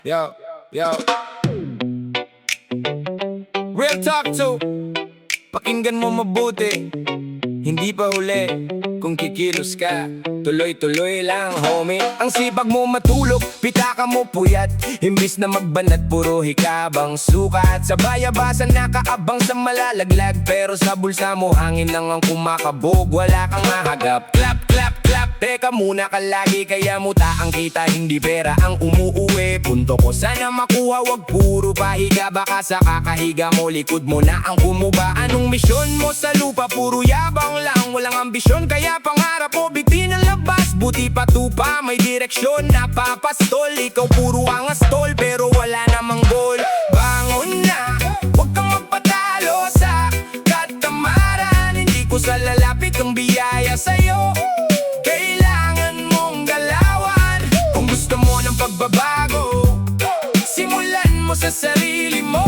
Yo, yo. Real talk to. Pakinggan mo mabuti. Hindi pa huli kung kikilos ka. Tuloy-tuloy lang, homie. Ang sipag mo matulog, pitaka mo puyat. Imbis na magbanat, puro hikabang sukat. Sa bayabasan nakaabang sa malalaglag, pero sa bulsa mo hangin lang ang kumakabog. Wala kang mahagap. Clap, clap, clap. Teka muna ka lagi, kaya muta ang kita, hindi pera ang umuuwi. Punto ko sana makuha, wag puro pahiga. Baka sa kakahiga mo, likod mo na ang kumuba. Anong misyon mo sa lupa? Puro yabang lang, walang ambisyon. Kaya pangarap mo, bitin ang labas. Buti pa tupa, may direksyon. Napapastol, ikaw puro angastol, pero wala namang goal. Bangon na, wag kang magpatalo sa katamaran. Hindi ko sa lalapit ang biyaya sa'yo. Pagbabago, simulan mo sa sarili mo.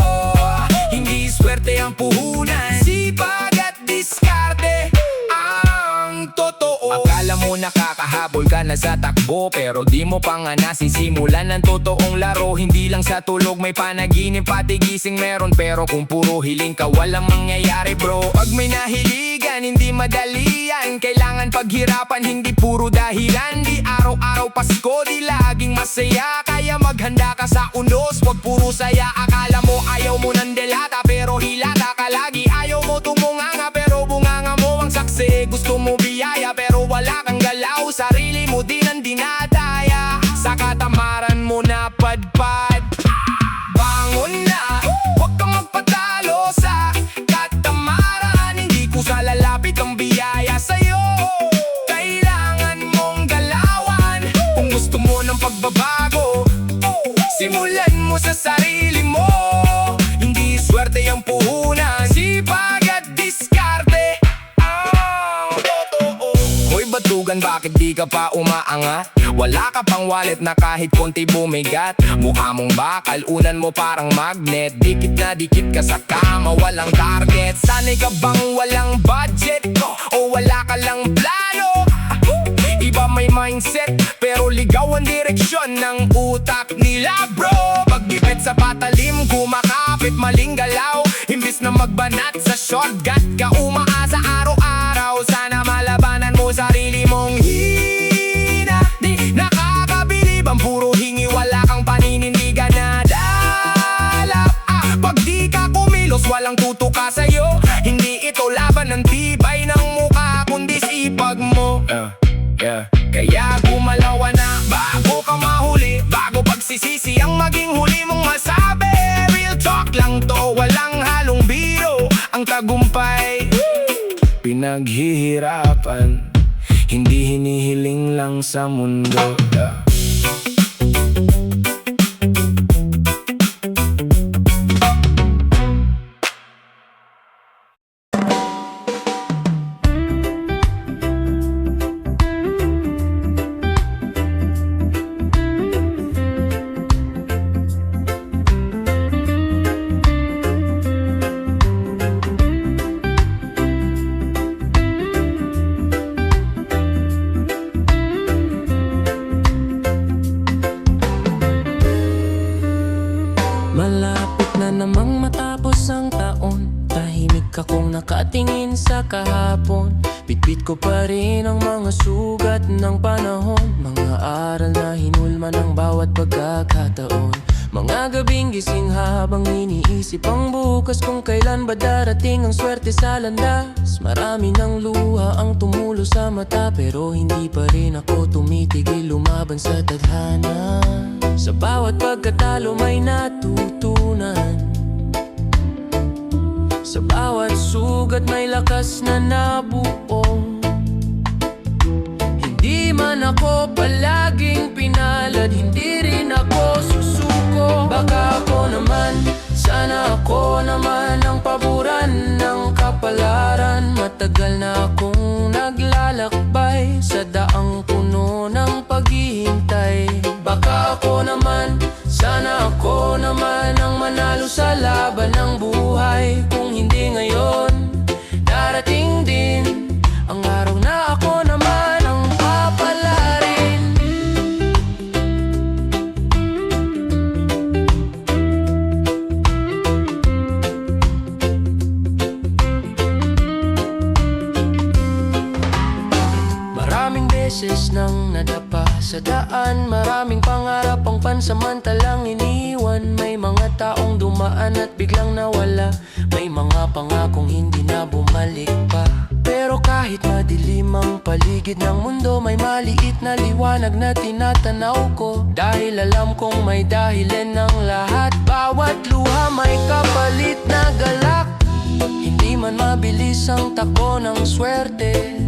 Hindi swerte ang puhunan, sipag at diskarte ang totoo. Akala mo nakakahabol ka na sa takbo, pero di mo pa nga nasisimulan ang totoong laro. Hindi lang sa tulog may panaginip, pati gising meron. Pero kung puro hiling ka, walang mangyayari bro. Pag may nahiligan, hindi madali yan. Kailangan paghirapan, hindi puro dahilan. Di araw-araw Pasko, di laging masaya. Kaya maghanda ka sa unos, wag puro saya. Akala mo ayaw mo ng delata, pero hilata ka lagi. Ayaw mo tumunganga, pero bunganga mo ang saksi. Gusto mo biyaya, pero wala kang galaw. Sarili mo din ang dinadaya, sa katamaran mo napadpad. Bangon na, wag kang magpatalo sa katamaran. Hindi ko sa lalapit ang biyaya sa'yo. Kailangan mong galawan kung gusto mo ng pagbabago. Simulan mo sa sarili mo. Hindi swerte ang puhunan, sipag at diskarte ang totoo. Hoy batugan, bakit di ka pa umaangat? Wala ka pang wallet na kahit konti bumigat. Mukha mong bakal, unan mo parang magnet. Dikit na dikit ka sa kama, walang target. Sanay ka bang walang budget? O wala ka lang plano? Iba may mindset, pero ligaw ang direksyon ng utak nila bro. Pagbibit sa patalim, kumakapit maling galaw. Imbis na magbanat sa shortcut ka umaasa araw-araw. Sana malabanan mo sarili mong hina. Di nakakabilib ang puro hingi, wala kang paninindigan na dalap. Pag di ka kumilos, walang tutuka sa'yo. Hindi ito laban ng tibay ng mukha, kundi sipag mo. Kaya gumalaw na bago ka mahuli, bago pagsisisi ang maging huli mong masabi. Real talk lang to, walang halong biro. Ang tagumpay, pinaghihirapan, hindi hinihiling lang sa mundo. Malapit na namang matapos ang taon. Tahimik akong nakatingin sa kahapon. Bitbit ko pa rin ang mga sugat ng panahon. Mga aral na hinulma ng bawat pagkakataon. Mga gabing gising habang iniisip ang bukas, kung kailan ba darating ang swerte sa landas. Marami ng luha ang tumulo sa mata, pero hindi pa rin ako tumitigil lumaban sa tadhana. Sa bawat pagkatalo may natutunan. Sa bawat sugat may lakas na nabuo. Hindi man ako palaging pinalad, hindi rin ako susuko. Baka ako naman, sana ako naman ang paboran ng kapalaran. Matagal na akong naglalakbay sa daang puno ng paghihintay. Baka ako naman, sana ako naman ang manalo sa laban ng buhay. Kung hindi ngayon, darating din ang araw na ako naman ang papalarin. sa daan. Maraming pangarap ang pansamantalang iniwan. May mga taong dumaan at biglang nawala. May mga pangakong hindi na bumalik pa. Pero kahit madilim ang paligid ng mundo, may maliit na liwanag na tinatanaw ko. Dahil alam kong may dahilan ng lahat. Bawat luha may kapalit na galak. Hindi man mabilis ang takbo ng swerte.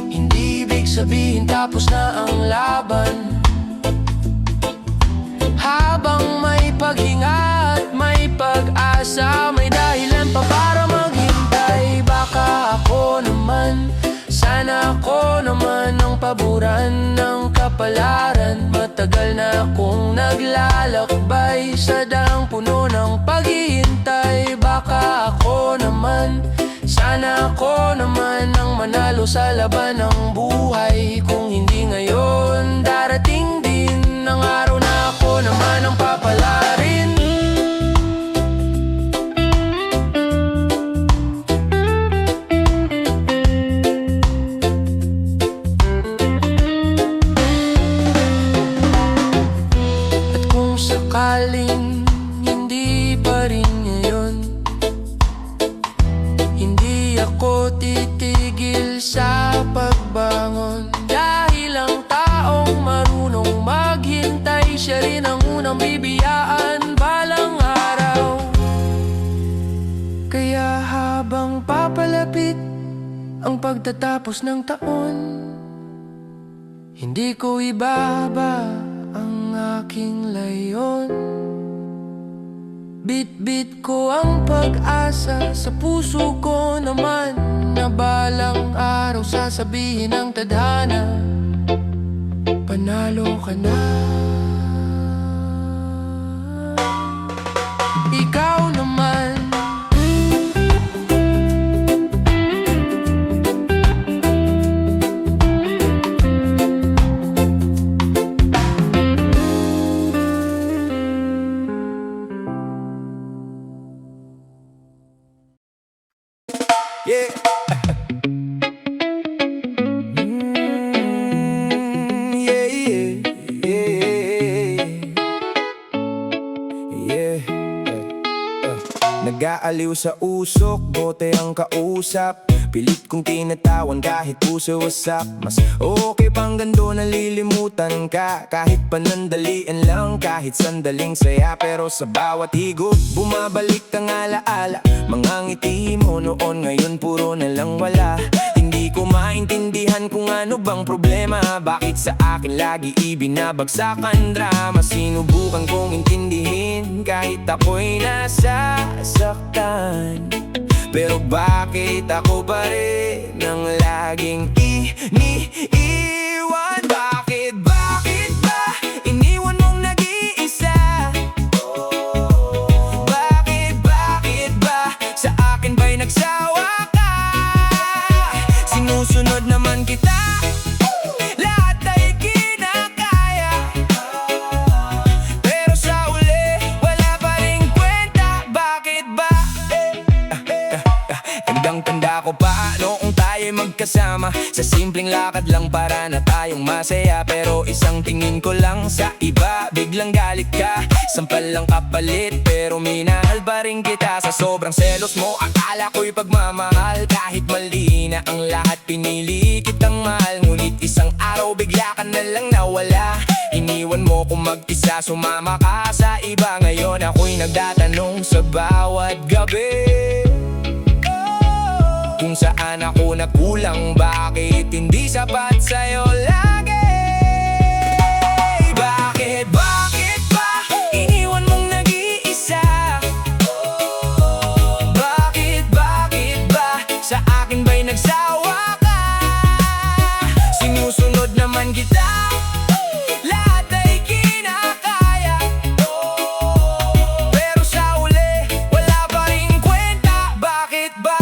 Hindi ibig sabihin tapos na ang laban. Habang may paghinga at may pag-asa, may dahilan pa para maghintay. Baka ako naman, sana ako naman ang paboran ng kapalaran. Matagal na akong naglalakbay sa daang puno ng paghihintay. Baka ako naman, sana ako naman ang manalo sa laban ng buhay. Kung hindi ngayon, darating din ang araw na ako naman ang papalarin. At kung sakaling hindi pa rin ngayon, hindi ako titigil sa pagbangon. Dahil ang taong marunong maghintay, siya rin ang unang bibiyaan balang araw. Kaya habang papalapit ang pagtatapos ng taon, hindi ko ibaba ang aking layon. Bit-bit ko ang pag-asa, sa puso ko naman na balang araw sasabihin ng tadhana, panalo ka na. Ikaw naman, yeah. Yeah, yeah, yeah. Nag-aaliw sa usok, bote ang kausap. Pilit kong tinatawan kahit puso wasak. Mas okay pang gando nalilimutan ka. Kahit panandalian lang, kahit sandaling saya. Pero sa bawat higop, bumabalik ang alaala. Mga ngiti mo noon, ngayon puro na lang wala. Hindi ko maintindihan kung ano bang problema. Bakit sa akin lagi ibinabagsak ang drama? Sinubukan kong intindihin kahit ako'y nasasaktan. Pero bakit ako pa rin ang laging iniiwan? Bakit ba iniwan mong nag-iisa? Bakit ba sa akin ba'y nagsawa ka? Sinusunod naman kita, lahat ay kinakaya. Pero sa uli, wala pa ring kwenta. Bakit ba? Tandang-tanda ko pa noong tayo'y magkasama, sa simpleng lakad lang para na tayong masaya. Pero isang tingin ko lang sa iba, biglang galit ka. Sampal lang kapalit, pero minahal pa rin kita. Sa sobrang selos mo, akala ko'y pagmamahal. Kahit mali na ang lahat, pinili kitang mahal. Ngunit isang araw, bigla ka na lang nawala. Iniwan mo kung mag-isa, sumama ka sa iba. Ngayon ako'y nagtatanong sa bawat gabi kung saan ako nagkulang, bakit hindi sapat sa'yo lagi? Bakit ba iniwan mong nag-iisa? Bakit ba sa akin ba'y nagsawa ka? Sinusunod naman kita, lahat ay kinakaya. Pero sa uli, wala pa ring kwenta. Bakit ba?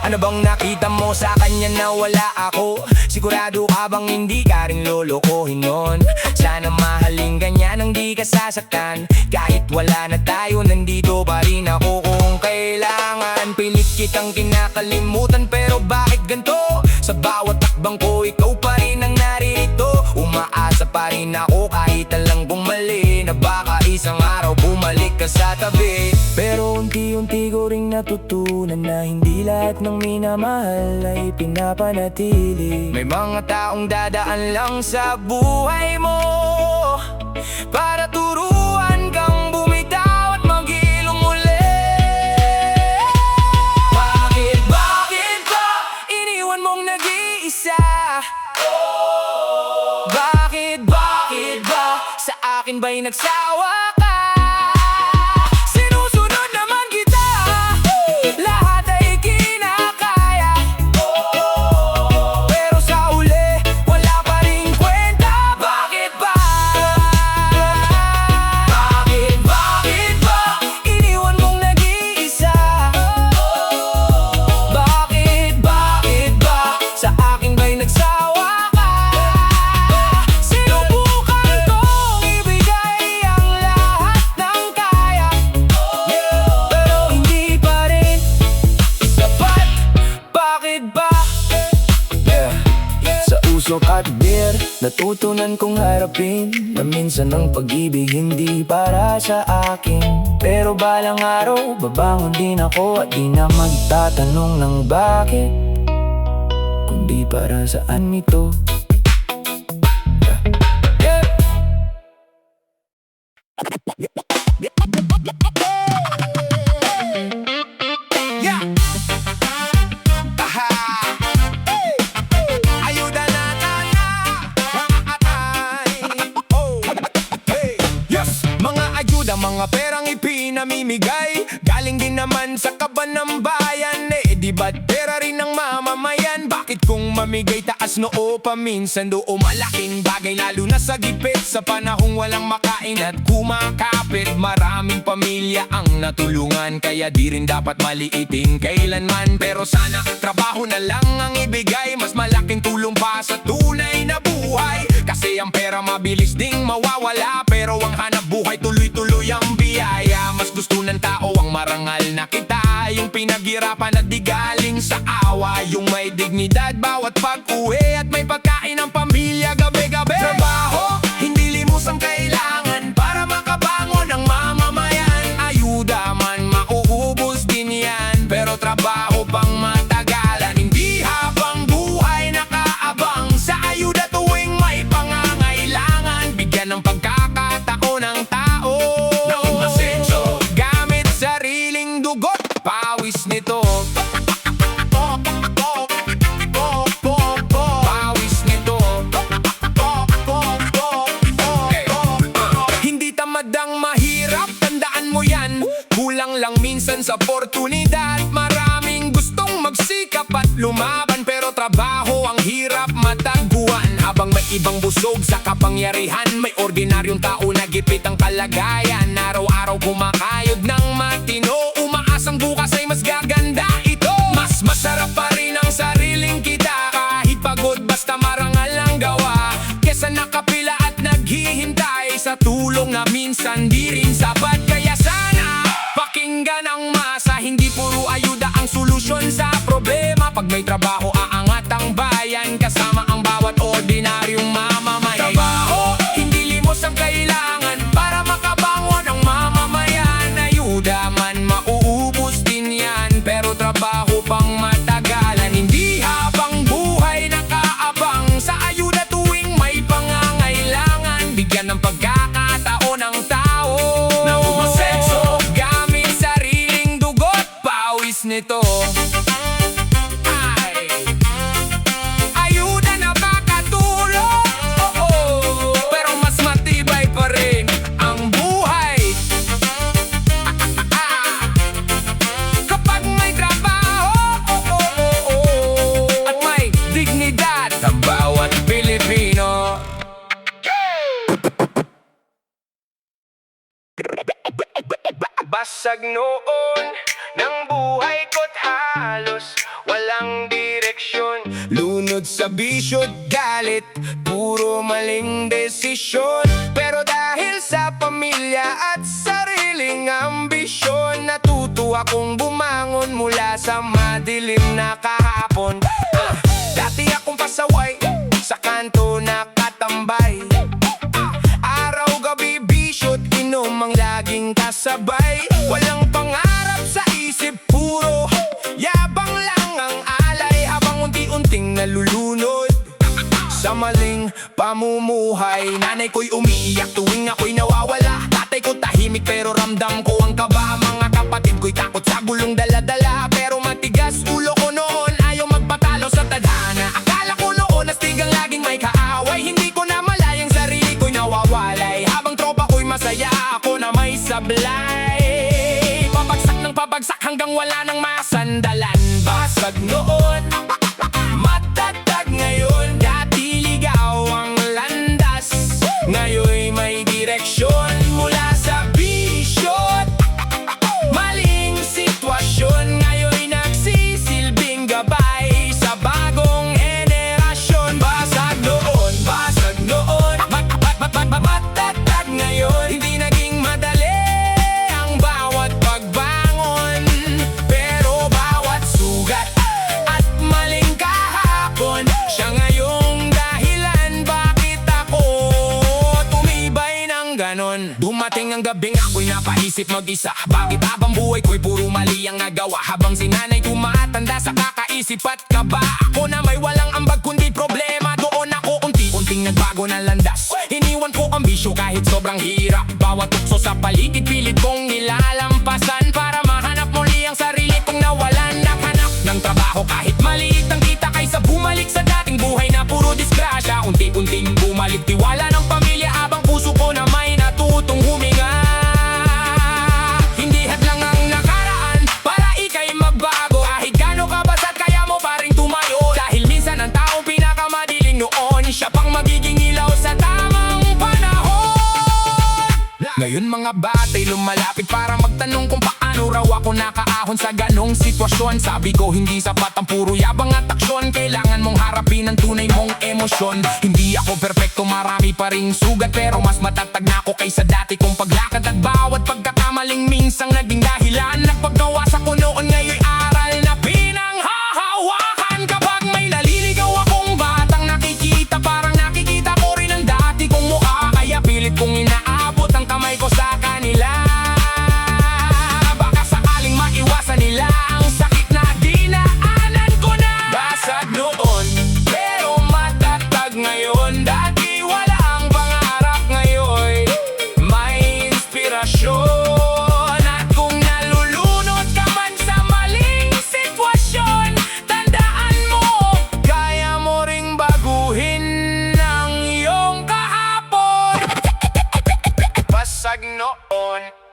Ano bang nakita mo sa kanya na wala ako? Sigurado ka bang hindi ka rin lolokohin nun? Sana mahalin ka niya nang di ka sasaktan. Kahit wala na tayo, nandito pa rin ako kung kailangan. Pilit kitang kinakalimutan, pero bakit ganito? Sa bawat takbo bangko, ikaw pa rin ang narito. Umaasa pa rin ako kahit alang bumali, na baka isang araw bumalik ka sa tabi. Pero unti-unti ko ring natutunan na hindi lahat ng minamahal ay pinapanatili. May mga taong dadaan lang sa buhay mo para turuan kang bumitaw at maghilom muli. Bakit ba iniwan mong nag-iisa? Bakit ba sa akin ba'y nagsawa ka? Sinusunod naman kita, lahat ay kinakaya, pero sa uli, wala pa rin kwenta. Bakit ba iniwan mong nag-iisa? Bakit ba sa akin ba'y nagsawa ka? Sinubukan kong ibigay ang lahat ng kaya, pero hindi pa rin sapat. Bakit ba? Sa usok at beer, natutunan kong harapin na minsan ang pag-ibig hindi para sa akin. Pero balang araw, babangon din ako at di na magtatanong ng bakit, kundi para saan ito. Yeah. Aha. Hey. Ayuda na tana. Oh. Hey. Yes. Mga ayuda, mga perang ipinamimigay, galing din naman sa kaban ng bayan. Di ba't pera rin ng mamamayan? Bakit kung mamigay taas noo paminsan doo malaking bagay, lalo na sa gipit sa panahong walang makain at kumakapit. Maraming pamilya ang natulungan, kaya di rin dapat maliitin kailanman. Pero sana trabaho na lang ang ibigay, mas malaking tulong pa sa tunay na buhay. Kasi ang pera mabilis ding mawawala, pero ang hanap buhay tuloy-tuloy ang biyaya. Mas gusto ng tao ang marangal na kita, yung pinaghirapan at di galing sa awa, yung may dignidad bawat pag-uwi at may pagkain ng pamilya gabi-gabi. Trabaho, hindi limos ang kailangan para makabangon ang mamamayan. Ayuda man, mauubos din yan, pero trabaho pang matagalan. Hindi habang buhay nakaabang sa ayuda tuwing may pangangailangan. Bigyan ng pagkakataon ng tao na umasenso gamit sariling dugot, pawis nito. Pawis nito. Hindi tamad ang mahirap, tandaan mo yan. Kulang lang minsan sa oportunidad. Maraming gustong magsikap at lumaban, pero trabaho ang hirap matagpuan. Habang may ibang busog sa kapangyarihan, may ordinaryong tao na gipit ang kalagayan. Araw-araw kumakayod ng matino, umaasang bukas ay mas gaganda ito. Mas masarap pa rin ang sariling kita, kahit pagod basta marangal ang gawa, kesa nakapila at naghihintay sa tulong na minsan di rin sapat. Kaya sana pakinggan ang masa, hindi puro ayuda ang solusyon sa problema. Pag may trabaho, aangat ang bayan, kasama ang bawat ordinaryong mamamayan. Trabaho, hindi limos ang kailangan para makabangon ang mamamayan. Ayuda man, mauubos din yan, pero trabaho pang matagalan. Hindi habang buhay nakaabang sa ayuda tuwing may pangangailangan. Bigyan ng pagkakataon ng tao na umasenso gamit sariling dugot, pawis nito. Ayuda na makatulong, pero mas matibay pa rin ang buhay kapag may trabaho at may dignidad ang bawat Pilipino. Basag noon ng buhay ko't halos walang direksyon. Lunod sa bisyo't galit, puro maling desisyon. Pero dahil sa pamilya at sariling ambisyon, natuto akong bumangon mula sa madilim na kahapon. Dati akong pasaway sa kanto nakatambay. Araw-gabi bisyo't inom ang laging kasabay. Walang pangarap sa isip, puro yabang lang ang alay. Habang unti-unting nalulunod sa maling pamumuhay. Nanay ko'y umiiyak tuwing ako'y nawawala. Tatay ko tahimik pero ramdam ko ang kaba. Mga kapatid ko'y takot sa gulong dala-dala. Pero matigas ulo ko noon, ayaw magpatalo sa tadhana. Akala ko noon astigang laging may kaaway. Hindi ko na malayang sarili ko'y nawawalay. Habang tropa ko'y masaya, ako na may sablay. Pabagsak ng pabagsak hanggang wala nang masandalan. Basag noon, matatag ngayon. Dati ligaw ang landas, ngayon'y may direksyon. Mula sa bisyot, maling sitwasyon, ngayon'y nagsisilbing gabay sa bagong henerasyon. Basag noon, matatag ngayon. Hindi naging madali ang bawat pagbangon, pero bawat sugat at maling kahapon, siya ngayong dahilan bakit ako tumibay ng ganon. Dumating ang gabing ako'y napaisip mag-isa. Bakit habang buhay ko'y puro mali ang nagawa? Habang si nanay tumatanda sa kakaisip at kaba, ako na may walang ambag kundi problema. Doon ako unti-unting nagbago ng landas. Iniwan ko ang bisyo kahit sobrang hirap. Bawat tukso sa paligid pilit kong nilalampasan, para mahanap muli ang sarili kong nawalan. Naghanap ng trabaho kahit maliit ang kita, kaysa bumalik sa dating buhay na puro disgrasya. Unti-unting bumalik tiwala ng pamilya, abang puso ko na may natutong huminga. Hindi hadlang ang nakaraan para ika'y magbago. Kahit gano'n kabasat kaya mo pa rin tumayo. Dahil minsan ang taong pinakamadiling noon, siya pang magiging ilaw sa tamang panahon. Ngayon mga batay lumalapit para magtanong kung paano raw ako nakaahon sa ganong sitwasyon. Sabi ko hindi sapat ang puro yabang at aksyon, kailangan mong harapin ang tunay mong emosyon. Hindi ako perpekto, marami pa ring sugat, pero mas matatag na ako kaysa dati kong paglakad. At bawat pagkakamaling minsang naging dahilan, nagpaggawas ako noon ngayon'y aral na pinanghahawakan. Kapag may naliligaw akong batang nakikita, parang nakikita ko rin ang dati kong mukha. Kaya pilit kong inaabot ang kamay ko sa kanila, baka sakaling maiwasan nila ang sakit na dinaanan ko na. Basag noon, pero matatag ngayon. Dati walang pangarap, ngayon may inspirasyon. At kung nalulunod ka man sa maling sitwasyon, tandaan mo, kaya mo ring baguhin ang iyong kahapon. Basag noon.